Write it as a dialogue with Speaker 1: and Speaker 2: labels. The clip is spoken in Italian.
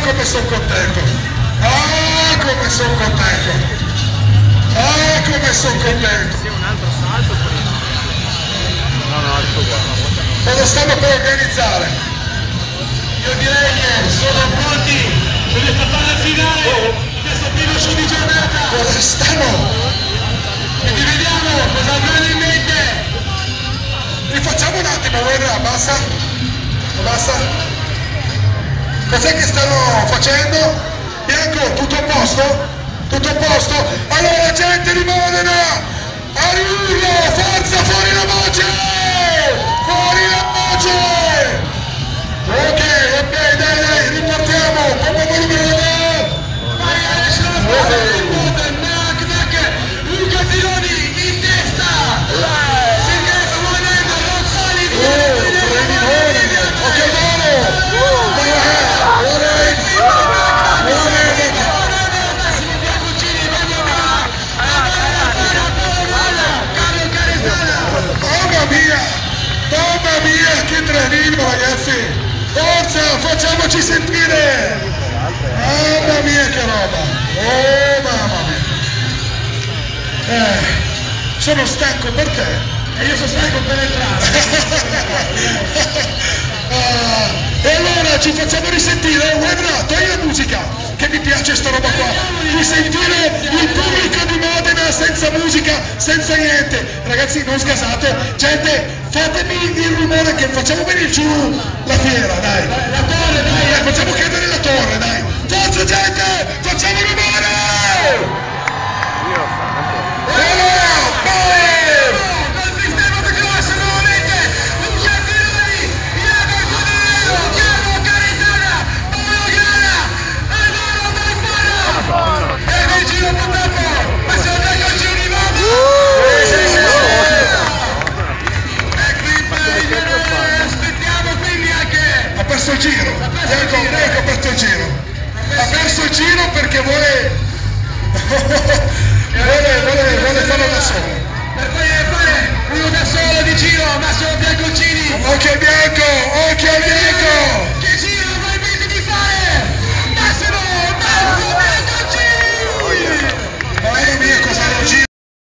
Speaker 1: come sono contento! Ah, come sono contento! Ah, come sono contento!
Speaker 2: Sì, un altro salto prima. No, è tutto qua.
Speaker 1: Ma lo stanno per organizzare!
Speaker 3: Io direi che sono pronti per questa fase finale di questo primo show di giornata.
Speaker 1: Cosa stanno?
Speaker 3: E ti vediamo cosa avranno in mente.
Speaker 1: Rifacciamo un attimo, guarda, basta? Basta? Cos'è che stanno facendo? Bianco, tutto a posto? Tutto a posto? Allora gente di Modena, all'urlo, forza, fuori la voce! Fuori la voce! Ok, dai, ripartiamo, pompa volume!
Speaker 3: Vai adesso la squadra di Modena, Luca Tironi in testa! Segreto Moneta, Rozzali di
Speaker 1: Ok, mamma mia, che trenino ragazzi! Forza, facciamoci sentire! Mamma mia che roba! Oh mamma mia! Sono stanco perché?
Speaker 3: E io sono stanco per entrare.
Speaker 1: E allora ci facciamo risentire, Webra, togli la musica, che mi piace sta roba qua, di sentire il pubblico di Modena senza musica, senza niente. Ragazzi non sgasate, gente, fatemi il rumore che facciamo venire giù la fiera, dai.
Speaker 3: La torre, dai.
Speaker 1: Facciamo cadere la torre, dai. Forza gente, facciamo rumore! E allora, vai!
Speaker 3: Dal sistema di classe nuovamente, Luca Tironi, Iago Codero, Chiaro Carizana, Paolo Gara, Alvaro Balfano, e Virgilio Purtroppo, ma sono dei calcioni nuovi! E qui aspettiamo quindi anche...
Speaker 1: Ha perso il giro, Bianco ha perso il giro. Ha perso il giro perché vuole farlo da solo.
Speaker 3: Per poi fare uno da solo di giro, Massimo Bianconcini.
Speaker 1: Ok Bianco,